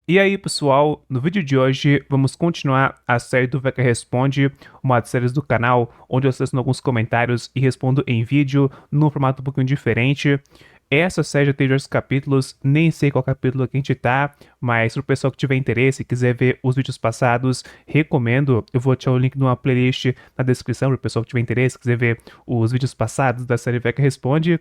E aí, pessoal, no vídeo de hoje vamos continuar a série do Veca Responde, uma das séries do canal onde eu seleciono alguns comentários e respondo em vídeo, num formato um pouquinho diferente. Essa série já tem diversos capítulos, nem sei qual capítulo que a gente tá, mas pro pessoal que tiver interesse e quiser ver os vídeos passados, recomendo. Eu vou deixar o link de uma playlist na descrição pro pessoal que tiver interesse, quiser ver os vídeos passados da série Veca Responde.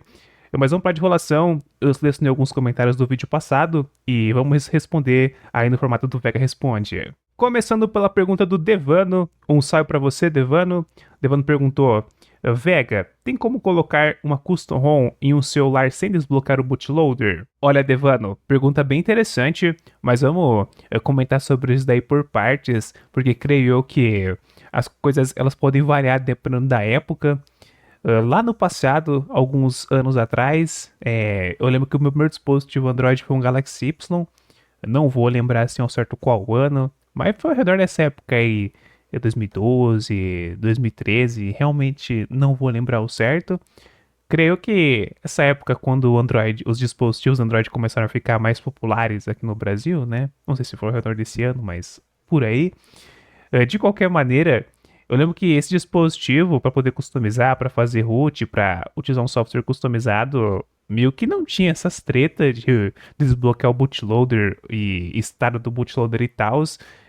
Mas vamos para de enrolação. Eu selecionei alguns comentários do vídeo passado e vamos responder aí no formato do Vega Responde. Começando pela pergunta do Devano. Um salve para você, Devano. Devano perguntou: Vega, tem como colocar uma custom ROM em um celular sem desbloquear o bootloader? Olha, Devano, pergunta bem interessante, mas vamos comentar sobre isso daí por partes, porque creio eu que as coisas elas podem variar dependendo da época. Lá no passado, alguns anos atrás, eu lembro que o meu primeiro dispositivo Android foi um Galaxy Y. Não vou lembrar assim ao certo qual ano, mas foi ao redor dessa época aí, 2012, 2013. Realmente não vou lembrar o certo. Creio que essa época, quando o Android, os dispositivos Android começaram a ficar mais populares aqui no Brasil, né? Não sei se foi ao redor desse ano, mas por aí. De qualquer maneira, eu lembro que esse dispositivo, para poder customizar, para fazer root, para utilizar um software customizado, meio que não tinha essas tretas de desbloquear o bootloader e estado do bootloader e tal.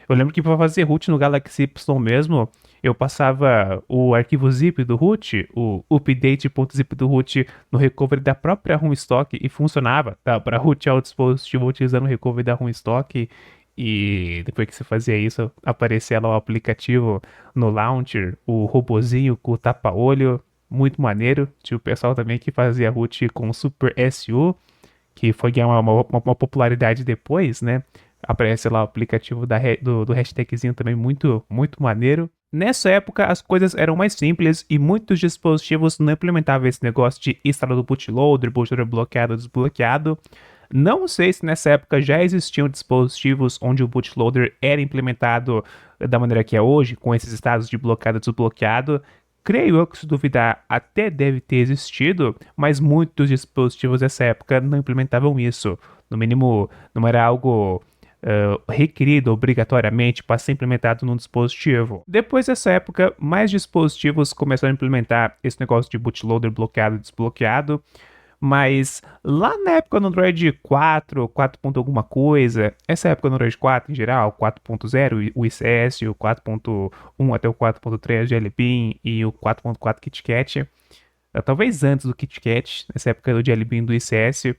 Eu lembro que para fazer root no Galaxy Y mesmo, eu passava o arquivo zip do root, o update.zip do root, no recovery da própria ROM stock e funcionava, tá? Para rootear o dispositivo utilizando o recovery da ROM stock. E depois que você fazia isso, aparecia lá o aplicativo no launcher, o robozinho com o tapa-olho, muito maneiro. Tinha o pessoal também que fazia root com o Super SU, que foi ganhar uma popularidade depois, né? Aparece lá o aplicativo do hashtagzinho também, muito, muito maneiro. Nessa época, as coisas eram mais simples e muitos dispositivos não implementavam esse negócio de instalar do bootloader, bootloader bloqueado, desbloqueado. Não sei se nessa época já existiam dispositivos onde o bootloader era implementado da maneira que é hoje, com esses estados de bloqueado e desbloqueado. Creio eu que, se duvidar, até deve ter existido, mas muitos dispositivos dessa época não implementavam isso. No mínimo, não era algo requerido obrigatoriamente para ser implementado num dispositivo. Depois dessa época, mais dispositivos começaram a implementar esse negócio de bootloader bloqueado e desbloqueado. Mas lá na época do Android 4, 4. Alguma coisa, essa época do Android 4 em geral, 4.0, o ICS, o 4.1 até o 4.3 Jelly Bean e o 4.4 KitKat, talvez antes do KitKat, nessa época do Jelly Bean do ICS,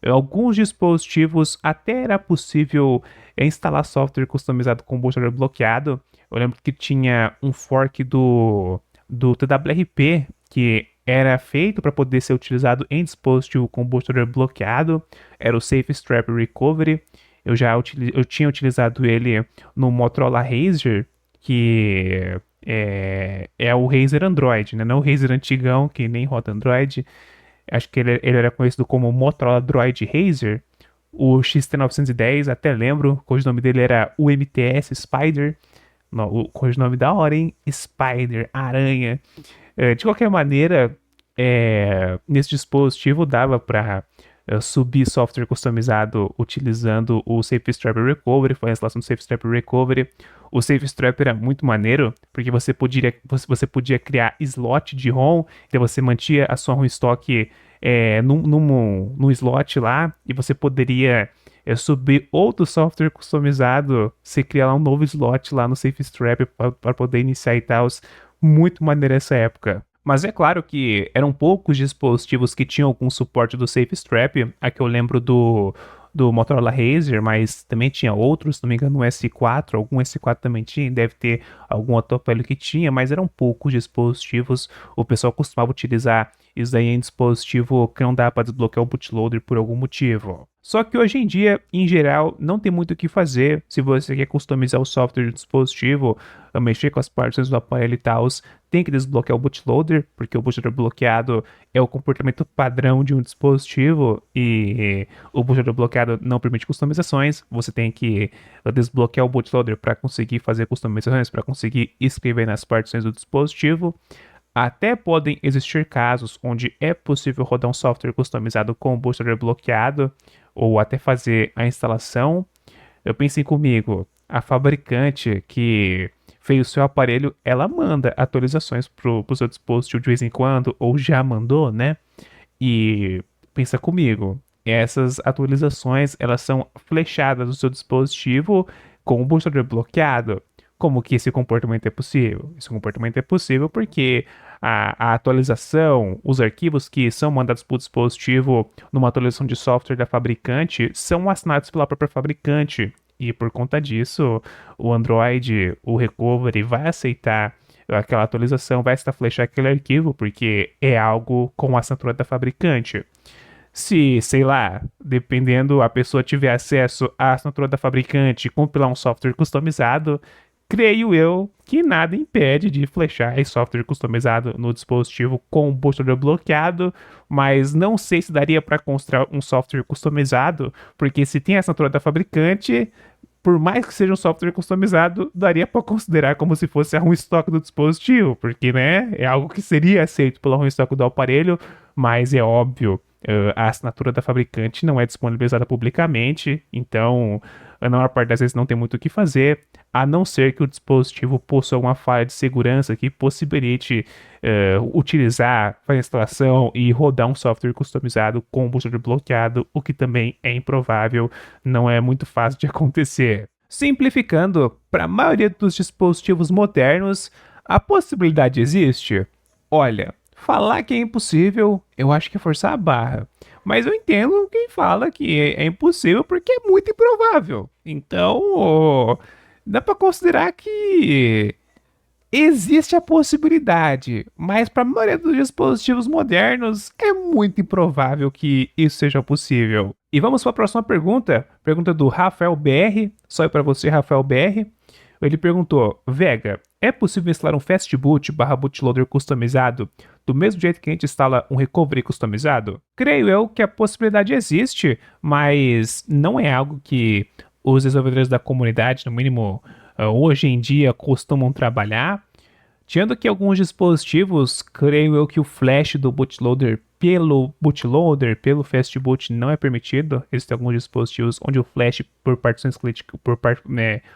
alguns dispositivos até era possível instalar software customizado com bootloader bloqueado. Eu lembro que tinha um fork do TWRP que era feito para poder ser utilizado em dispositivo com bootloader bloqueado. Era o Safe Strap Recovery. Eu tinha utilizado ele no Motorola Razr, que é o Razr Android, né? Não o Razr antigão, que nem roda Android. Acho que ele era conhecido como Motorola Droid Razr. O XT910, até lembro, o codinome dele era UMTS Spider. Não, o codinome da hora, hein? Spider, aranha. De qualquer maneira, nesse dispositivo dava para subir software customizado utilizando o Safe Strap Recovery, foi a instalação do Safe Strap Recovery. O Safe Strap era muito maneiro, porque você podia criar slot de ROM, então você mantinha a sua ROM stock num slot lá, e você poderia subir outro software customizado, você criar lá um novo slot lá no Safe Strap para poder iniciar e tal. Muito maneiro essa época. Mas é claro que eram poucos dispositivos que tinham algum suporte do Safe Strap. Aqui eu lembro do Motorola Razr, mas também tinha outros, se não me engano, o S4, algum S4 também tinha, deve ter algum outro aparelho que tinha, mas eram poucos dispositivos. O pessoal costumava utilizar isso daí em dispositivo que não dá para desbloquear o bootloader por algum motivo. Só que hoje em dia, em geral, não tem muito o que fazer. Se você quer customizar o software do dispositivo, mexer com as partes do aparelho e tal, tem que desbloquear o bootloader, porque o bootloader bloqueado é o comportamento padrão de um dispositivo e o bootloader bloqueado não permite customizações. Você tem que desbloquear o bootloader para conseguir fazer customizações, para conseguir escrever nas partições do dispositivo. Até podem existir casos onde é possível rodar um software customizado com o bootloader bloqueado ou até fazer a instalação. Eu pensei comigo, a fabricante que fez o seu aparelho, ela manda atualizações pro seu dispositivo de vez em quando, ou já mandou, né? E pensa comigo, essas atualizações, elas são flechadas no seu dispositivo com o bootloader bloqueado. Como que esse comportamento é possível? Esse comportamento é possível porque a atualização, os arquivos que são mandados para o dispositivo numa atualização de software da fabricante são assinados pela própria fabricante. E por conta disso, o Android, o recovery, vai aceitar aquela atualização, vai estar flechar aquele arquivo, porque é algo com a assinatura da fabricante. Se, sei lá, dependendo a pessoa tiver acesso à assinatura da fabricante e compilar um software customizado, creio eu que nada impede de flechar esse software customizado no dispositivo com o bootloader bloqueado, mas não sei se daria para construir um software customizado, porque se tem a assinatura da fabricante, por mais que seja um software customizado, daria para considerar como se fosse a ROM estoque do dispositivo, porque, né, é algo que seria aceito pela ROM estoque do aparelho, mas é óbvio, a assinatura da fabricante não é disponibilizada publicamente, então, na maior parte das vezes não tem muito o que fazer, a não ser que o dispositivo possua uma falha de segurança que possibilite utilizar, fazer a instalação e rodar um software customizado com o bootloader bloqueado, o que também é improvável, não é muito fácil de acontecer. Simplificando, para a maioria dos dispositivos modernos, a possibilidade existe? Olha, falar que é impossível, eu acho que é forçar a barra. Mas eu entendo quem fala que é impossível porque é muito improvável. Então, dá para considerar que existe a possibilidade, mas para a maioria dos dispositivos modernos é muito improvável que isso seja possível. E vamos para a próxima pergunta, pergunta do Rafael BR, só para você, Rafael BR. Ele perguntou: Vega, é possível instalar um fastboot barra bootloader customizado do mesmo jeito que a gente instala um recovery customizado? Creio eu que a possibilidade existe, mas não é algo que os desenvolvedores da comunidade, no mínimo hoje em dia, costumam trabalhar. Tirando que alguns dispositivos, creio eu que o flash do bootloader, pelo fastboot, não é permitido. Existem alguns dispositivos onde o flash por partições críticas,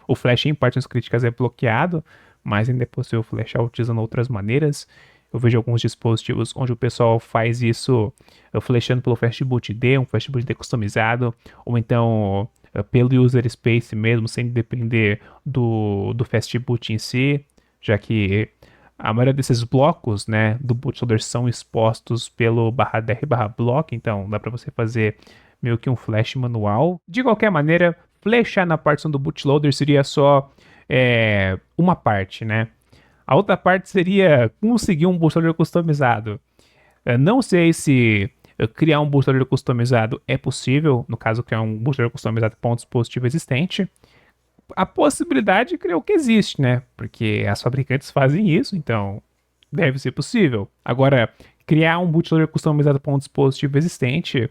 o flash em partições críticas é bloqueado, mas ainda é possível flashar utilizando outras maneiras. Eu vejo alguns dispositivos onde o pessoal faz isso flashando pelo fastbootd, um fastbootd customizado, ou então pelo user space mesmo, sem depender do fastboot em si, já que a maioria desses blocos, né, do bootloader são expostos pelo /dir/block, então dá para você fazer meio que um flash manual. De qualquer maneira, flashar na partição do bootloader seria só uma parte, né? A outra parte seria conseguir um bootloader customizado. Eu não sei se criar um bootloader customizado é possível, no caso, criar um bootloader customizado para um dispositivo existente. A possibilidade, creio que existe, né? Porque as fabricantes fazem isso, então deve ser possível. Agora, criar um bootloader customizado para um dispositivo existente,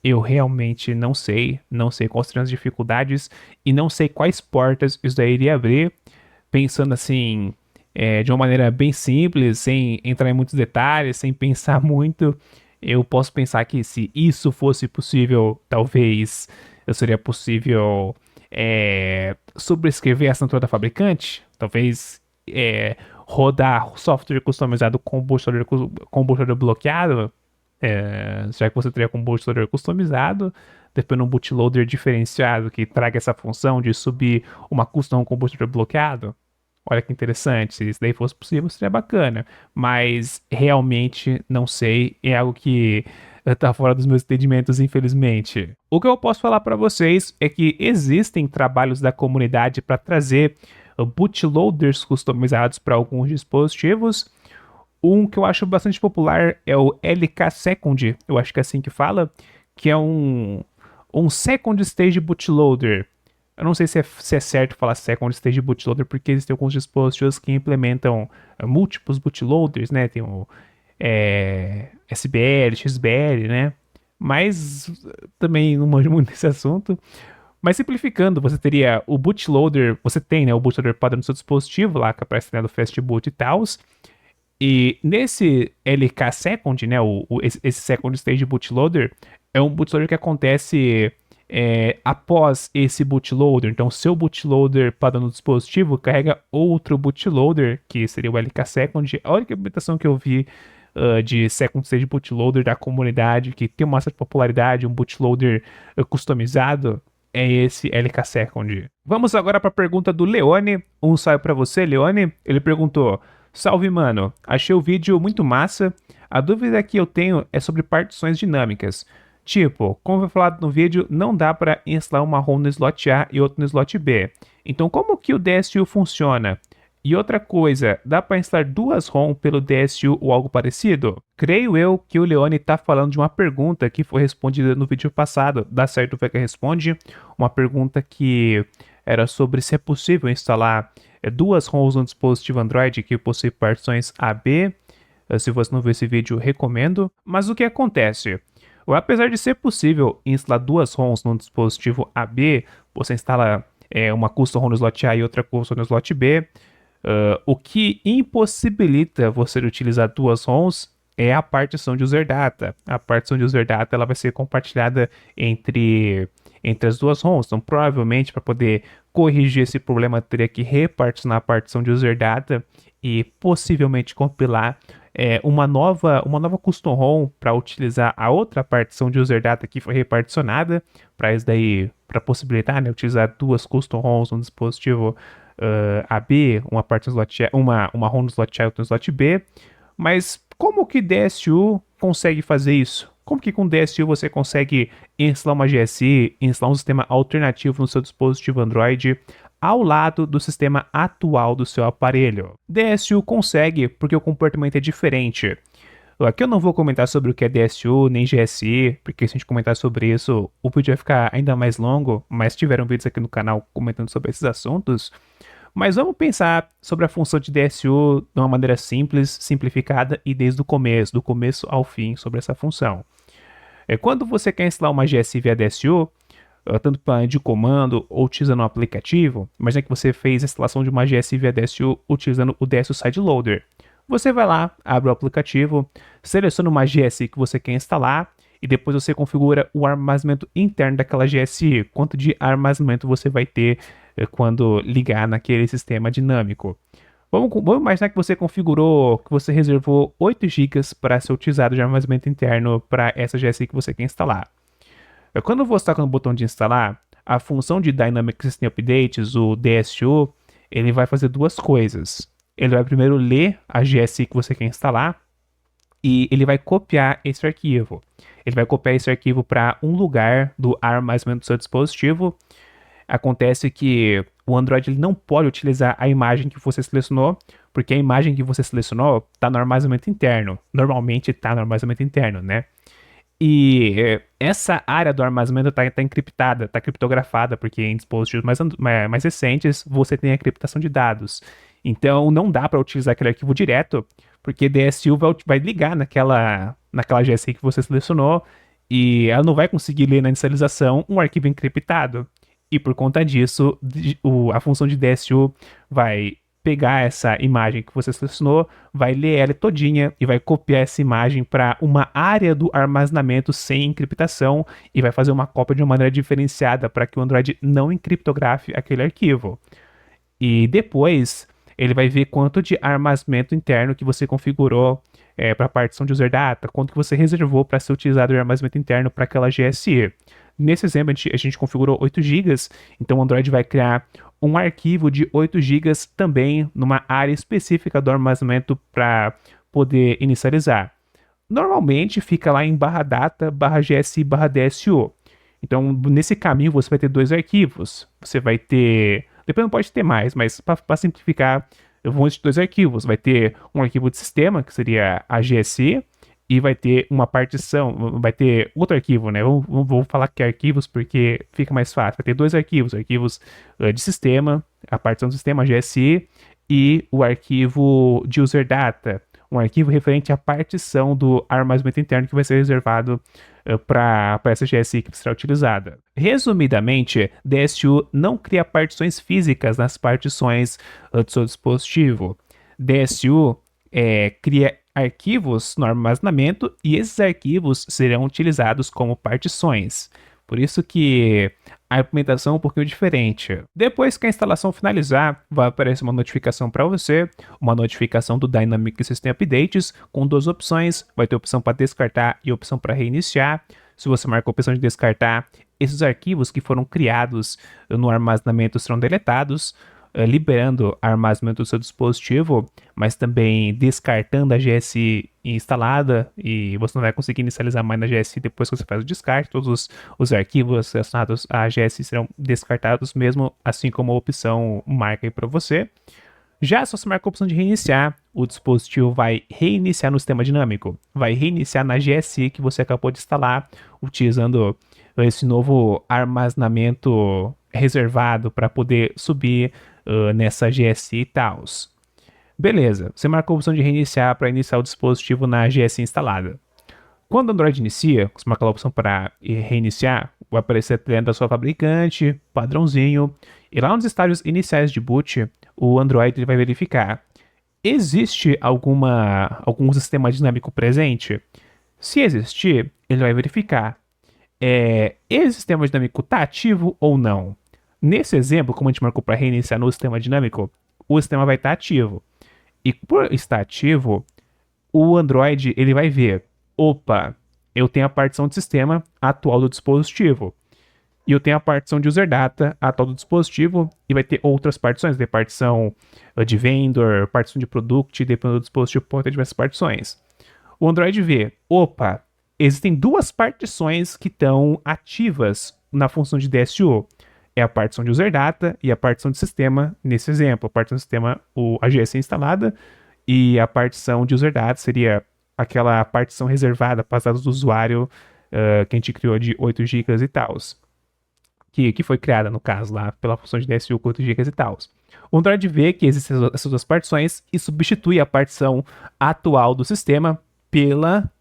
eu realmente não sei quais seriam as dificuldades e não sei quais portas isso daí iria abrir, pensando assim, de uma maneira bem simples, sem entrar em muitos detalhes, sem pensar muito. Eu posso pensar que se isso fosse possível, talvez seria possível sobrescrever a assinatura da fabricante, talvez rodar software customizado com bootloader bloqueado, já que você teria com bootloader customizado, depois um bootloader diferenciado que traga essa função de subir uma custom com bootloader bloqueado. Olha que interessante, se isso daí fosse possível seria bacana, mas realmente não sei, é algo que tá fora dos meus entendimentos, infelizmente. O que eu posso falar para vocês é que existem trabalhos da comunidade para trazer bootloaders customizados para alguns dispositivos. Um que eu acho bastante popular é o LK Second, eu acho que é assim que fala, que é um Second Stage Bootloader. Eu não sei se é certo falar Second Stage Bootloader, porque existem alguns dispositivos que implementam múltiplos bootloaders, né? Tem o SBL, XBL, né? Mas também não manjo muito desse assunto. Mas simplificando, você teria o bootloader, você tem, né, o bootloader padrão no seu dispositivo, lá que aparece, né, do fastboot e tal. E nesse LK Second, né, esse Second Stage Bootloader, é um bootloader que acontece após esse bootloader. Então, seu bootloader para no dispositivo carrega outro bootloader, que seria o LK-Second. A única implementação que eu vi de Second Stage Bootloader da comunidade, que tem uma certa popularidade, um bootloader customizado, é esse LK-Second. Vamos agora para a pergunta do Leone. Um salve para você, Leone. Ele perguntou: salve, mano. Achei o vídeo muito massa. A dúvida que eu tenho é sobre partições dinâmicas. Tipo, como foi falado no vídeo, não dá para instalar uma ROM no slot A e outra no slot B. Então, como que o DSU funciona? E outra coisa, dá para instalar duas ROM pelo DSU ou algo parecido? Creio eu que o Leone está falando de uma pergunta que foi respondida no vídeo passado, da série do VK Responde, uma pergunta que era sobre se é possível instalar duas ROMs no dispositivo Android que possui partições AB. Se você não viu esse vídeo, recomendo. Mas o que acontece? Apesar de ser possível instalar duas ROMs no dispositivo AB, você instala uma custom ROM no slot A e outra custom no slot B. O que impossibilita você de utilizar duas ROMs é a partição de user data. A partição de user data ela vai ser compartilhada entre as duas ROMs. Então, provavelmente, para poder corrigir esse problema, teria que reparticionar a partição de user data e possivelmente compilar uma nova custom ROM para utilizar a outra partição de user data que foi reparticionada, para possibilitar, né, utilizar duas custom ROMs no dispositivo AB, uma parte no slot A, uma ROM no slot A e outra no slot B. Mas como que DSU consegue fazer isso? Como que com DSU você consegue instalar uma GSI, instalar um sistema alternativo no seu dispositivo Android ao lado do sistema atual do seu aparelho? DSU consegue porque o comportamento é diferente. Aqui eu não vou comentar sobre o que é DSU nem GSI, porque se a gente comentar sobre isso, o vídeo vai ficar ainda mais longo, mas tiveram vídeos aqui no canal comentando sobre esses assuntos. Mas vamos pensar sobre a função de DSU de uma maneira simples, simplificada e desde o começo, do começo ao fim, sobre essa função. Quando você quer instalar uma GSI via DSU, tanto de comando ou utilizando um aplicativo, imagina que você fez a instalação de uma GSI via DSU utilizando o DSU Side Loader. Você vai lá, abre o aplicativo, seleciona uma GSI que você quer instalar e depois você configura o armazenamento interno daquela GSI, quanto de armazenamento você vai ter quando ligar naquele sistema dinâmico. Vamos imaginar que você configurou, que você reservou 8 GB para ser utilizado de armazenamento interno para essa GSI que você quer instalar. Quando você toca no botão de instalar, a função de Dynamic System Updates, o DSU, ele vai fazer duas coisas. Ele vai primeiro ler a GSI que você quer instalar e ele vai copiar esse arquivo. Ele vai copiar esse arquivo para um lugar do armazenamento do seu dispositivo. Acontece que o Android ele não pode utilizar a imagem que você selecionou, porque a imagem que você selecionou está no armazenamento interno. Normalmente está no armazenamento interno, né? E essa área do armazenamento está encriptada, está criptografada, porque em dispositivos mais recentes você tem a criptação de dados. Então não dá para utilizar aquele arquivo direto, porque DSU vai ligar naquela GSI que você selecionou e ela não vai conseguir ler na inicialização um arquivo encriptado. E por conta disso, a função de DSU vai pegar essa imagem que você selecionou, vai ler ela todinha e vai copiar essa imagem para uma área do armazenamento sem encriptação e vai fazer uma cópia de uma maneira diferenciada para que o Android não encriptografe aquele arquivo. E depois ele vai ver quanto de armazenamento interno que você configurou para a partição de user data, quanto que você reservou para ser utilizado de armazenamento interno para aquela GSI. Nesse exemplo, a gente configurou 8 GB, então o Android vai criar um arquivo de 8 GB também numa área específica do armazenamento para poder inicializar. Normalmente fica lá em /data, /gsi, /dsu. Então, nesse caminho, você vai ter dois arquivos. Você vai ter... Depois não pode ter mais, mas para simplificar, vão existir dois arquivos. Vai ter um arquivo de sistema, que seria a GSI, e vai ter uma partição, vai ter outro arquivo, né? Vou falar que é arquivos porque fica mais fácil. Vai ter dois arquivos de sistema, a partição do sistema, a GSI, e o arquivo de user data, um arquivo referente à partição do armazenamento interno que vai ser reservado para essa GSI que será utilizada. Resumidamente, DSU não cria partições físicas nas partições do seu dispositivo. DSU cria arquivos no armazenamento e esses arquivos serão utilizados como partições. Por isso que a implementação é um pouquinho diferente. Depois que a instalação finalizar, vai aparecer uma notificação para você, uma notificação do Dynamic System Updates, com duas opções, vai ter opção para descartar e opção para reiniciar. Se você marcar a opção de descartar, esses arquivos que foram criados no armazenamento serão deletados, liberando armazenamento do seu dispositivo, mas também descartando a GSI instalada, e você não vai conseguir inicializar mais na GSI depois que você faz o descarte. Todos os arquivos relacionados à GSI serão descartados mesmo, assim como a opção marca aí para você. Já se você marcar a opção de reiniciar, o dispositivo vai reiniciar no sistema dinâmico, vai reiniciar na GSI que você acabou de instalar, utilizando esse novo armazenamento reservado para poder subir nessa GSI e tal. Beleza, você marcou a opção de reiniciar para iniciar o dispositivo na GSI instalada. Quando o Android inicia, você marca a opção para reiniciar, vai aparecer a tela da sua fabricante, padrãozinho, e lá nos estágios iniciais de boot, o Android vai verificar: existe algum sistema dinâmico presente? Se existir, ele vai verificar: esse sistema dinâmico está ativo ou não? Nesse exemplo, como a gente marcou para reiniciar no sistema dinâmico, o sistema vai estar ativo. E por estar ativo, o Android ele vai ver: opa, eu tenho a partição de sistema atual do dispositivo, e eu tenho a partição de user data atual do dispositivo, e vai ter outras partições, de partição de vendor, partição de product, dependendo do dispositivo, pode ter diversas partições. O Android vê: opa, existem duas partições que estão ativas na função de DSU. É a partição de user data e a partição de sistema, nesse exemplo. A partição de sistema, a GSI instalada, e a partição de user data seria aquela partição reservada para os dados do usuário que a gente criou de 8 GB e tal. Que foi criada, no caso, lá pela função de DSU com 8 GB e tal. O Android vê que existem essas duas partições e substitui a partição atual do sistema pela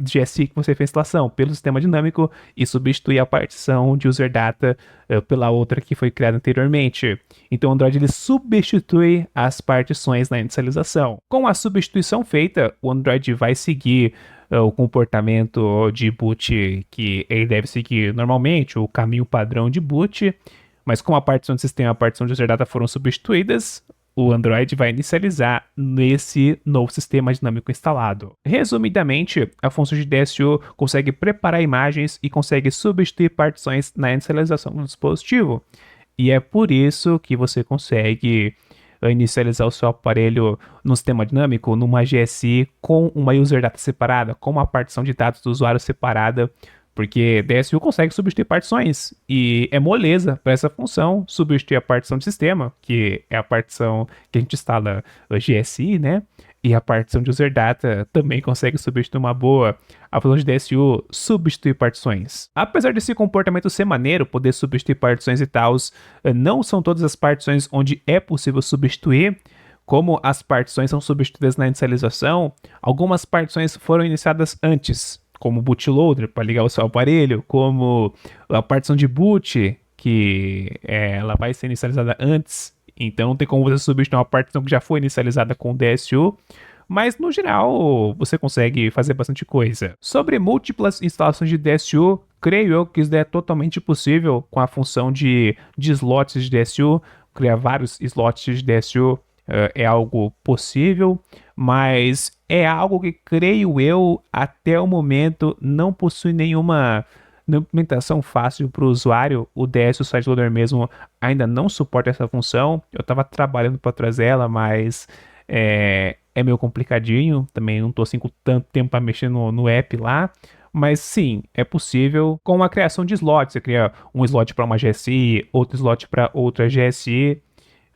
GSI que você fez a instalação, pelo sistema dinâmico, e substitui a partição de user data pela outra que foi criada anteriormente. Então o Android ele substitui as partições na inicialização. Com a substituição feita, o Android vai seguir o comportamento de boot que ele deve seguir normalmente, o caminho padrão de boot, mas como a partição de sistema e a partição de user data foram substituídas, o Android vai inicializar nesse novo sistema dinâmico instalado. Resumidamente, a função de DSU consegue preparar imagens e consegue substituir partições na inicialização do dispositivo. E é por isso que você consegue inicializar o seu aparelho no sistema dinâmico, numa GSI com uma user data separada, com uma partição de dados do usuário separada, porque DSU consegue substituir partições, e é moleza para essa função substituir a partição de sistema, que é a partição que a gente instala a GSI, né? E a partição de user data também consegue substituir uma boa. A função de DSU substitui partições. Apesar desse comportamento ser maneiro, poder substituir partições e tal, não são todas as partições onde é possível substituir. Como as partições são substituídas na inicialização, algumas partições foram iniciadas antes, como bootloader para ligar o seu aparelho, como a partição de boot, que ela vai ser inicializada antes, então não tem como você substituir uma partição que já foi inicializada com DSU, mas no geral você consegue fazer bastante coisa. Sobre múltiplas instalações de DSU, creio eu que isso é totalmente possível com a função de slots de DSU, criar vários slots de DSU. É algo possível, mas é algo que, creio eu, até o momento não possui nenhuma implementação fácil para o usuário. O DSU SiteLoader mesmo ainda não suporta essa função. Eu estava trabalhando para trazer ela, mas é meio complicadinho. Também não estou assim com tanto tempo para mexer no app lá. Mas sim, é possível com a criação de slots. Você cria um slot para uma GSI, outro slot para outra GSI.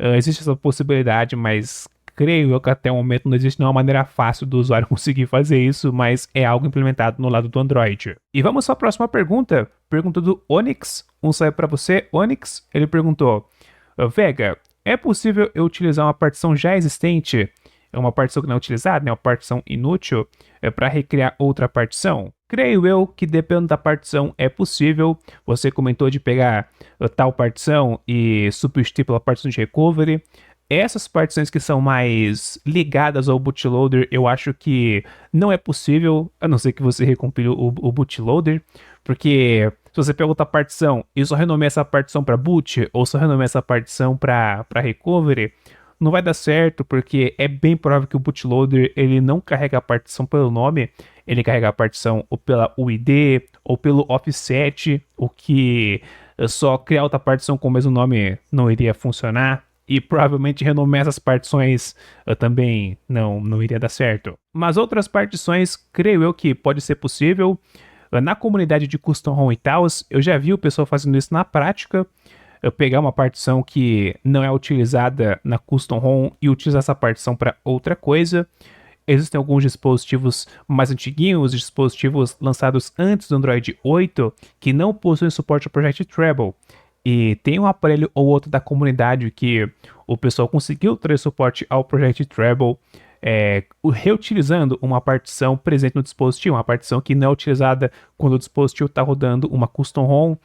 Existe essa possibilidade, mas creio eu que até o momento não existe nenhuma maneira fácil do usuário conseguir fazer isso, mas é algo implementado no lado do Android. E vamos para a próxima pergunta. Pergunta do Onyx. Um salve para você, Onyx. Ele perguntou: Vega, é possível eu utilizar uma partição já existente? É uma partição que não é utilizada, né? Uma partição inútil, para recriar outra partição? Creio eu que dependendo da partição é possível. Você comentou de pegar tal partição e substituir pela partição de recovery. Essas partições que são mais ligadas ao bootloader, eu acho que não é possível, a não ser que você recompile o bootloader, porque se você pega outra partição e só renomeia essa partição para boot, ou só renomeia essa partição para recovery, não vai dar certo, porque é bem provável que o bootloader ele não carrega a partição pelo nome, ele carrega a partição ou pela UID, ou pelo offset, o que só criar outra partição com o mesmo nome não iria funcionar. E provavelmente renomear essas partições também não iria dar certo. Mas outras partições, creio eu que pode ser possível. Na comunidade de Custom ROM e tal, eu já vi o pessoal fazendo isso na prática. Eu pegar uma partição que não é utilizada na Custom ROM e utilizar essa partição para outra coisa. Existem alguns dispositivos mais antiguinhos, dispositivos lançados antes do Android 8, que não possuem suporte ao Project Treble. E tem um aparelho ou outro da comunidade que o pessoal conseguiu trazer suporte ao Project Treble, reutilizando uma partição presente no dispositivo, uma partição que não é utilizada quando o dispositivo está rodando uma Custom ROM.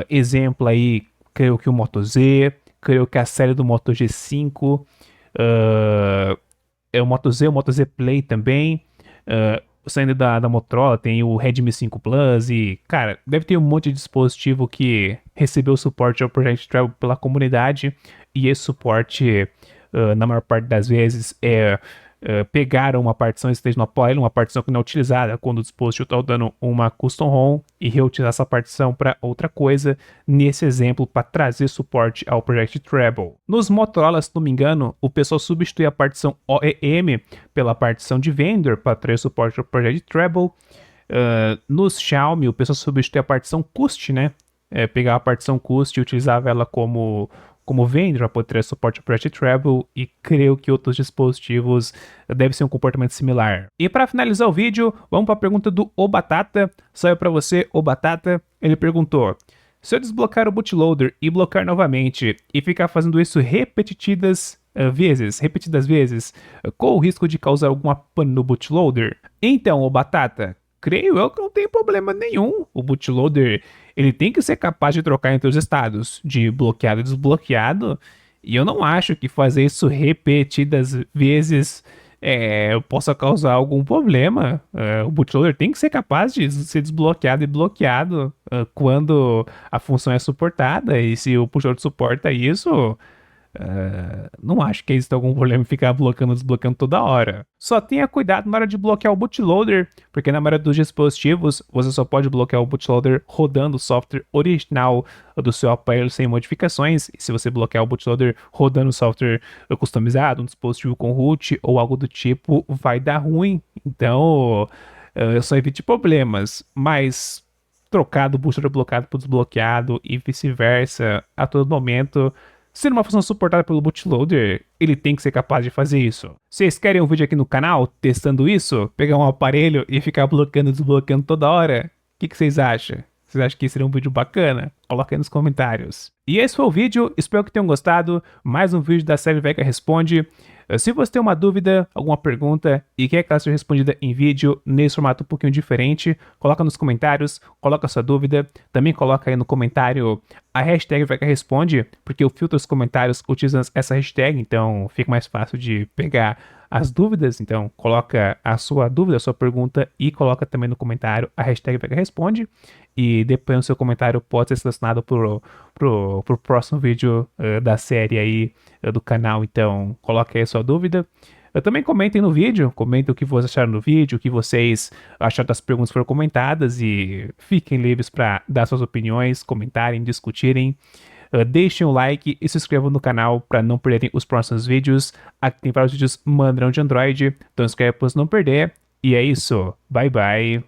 Exemplo aí, creio que o Moto Z, creio que a série do Moto G5, o Moto Z, o Moto Z Play também. Saindo da Motorola, tem o Redmi 5 Plus e, cara, deve ter um monte de dispositivo que recebeu suporte ao Project Treble pela comunidade e esse suporte, na maior parte das vezes, pegaram uma partição esteja no aparelho, uma partição que não é utilizada quando o dispositivo está dando uma Custom ROM e reutilizar essa partição para outra coisa, nesse exemplo, para trazer suporte ao Project Treble. Nos Motorola, se não me engano, o pessoal substitui a partição OEM pela partição de vendor para trazer suporte ao Project Treble. Nos Xiaomi, o pessoal substitui a partição CUST, né? Pegava a partição CUST e utilizava ela como vendor para poder ter suporte ao Project Treble, e creio que outros dispositivos devem ser um comportamento similar. E para finalizar o vídeo, vamos para a pergunta do O Batata. Saiu para você, O Batata. Ele perguntou: se eu desbloquear o bootloader e bloquear novamente e ficar fazendo isso repetidas vezes, qual o risco de causar alguma pane no bootloader? Então, O Batata, creio eu que não tem problema nenhum. O bootloader ele tem que ser capaz de trocar entre os estados de bloqueado e desbloqueado, e eu não acho que fazer isso repetidas vezes possa causar algum problema. O bootloader tem que ser capaz de ser desbloqueado e bloqueado quando a função é suportada, e se o bootloader suporta isso, não acho que exista algum problema em ficar bloqueando e desbloqueando toda hora. Só tenha cuidado na hora de bloquear o bootloader, porque na maioria dos dispositivos você só pode bloquear o bootloader rodando o software original do seu aparelho sem modificações. E se você bloquear o bootloader rodando o software customizado, um dispositivo com root ou algo do tipo, vai dar ruim. Então, só evite problemas, mas trocar do bootloader bloqueado por desbloqueado e vice-versa a todo momento. Se uma função suportada pelo bootloader, ele tem que ser capaz de fazer isso. Vocês querem um vídeo aqui no canal testando isso? Pegar um aparelho e ficar bloqueando e desbloqueando toda hora? O que vocês acham? Vocês acham que seria um vídeo bacana? Coloca aí nos comentários. E esse foi o vídeo, espero que tenham gostado. Mais um vídeo da série Vega Responde. Se você tem uma dúvida, alguma pergunta e quer que ela seja respondida em vídeo nesse formato um pouquinho diferente, coloca nos comentários, coloca sua dúvida. Também coloca aí no comentário a hashtag Vega Responde, porque eu filtro os comentários utilizando essa hashtag, então fica mais fácil de pegar as dúvidas. Então coloca a sua dúvida, a sua pergunta e coloca também no comentário a hashtag Vega Responde. E depois o seu comentário pode ser selecionado pro próximo vídeo da série aí do canal. Então coloque aí a sua dúvida. Também comentem no vídeo, comentem o que vocês acharam do vídeo, o que vocês acharam das perguntas que foram comentadas, e fiquem livres para dar suas opiniões, comentarem, discutirem. Deixem o like e se inscrevam no canal para não perderem os próximos vídeos. Aqui tem vários vídeos mandrão de Android, então inscreve para não perder. E é isso, bye bye.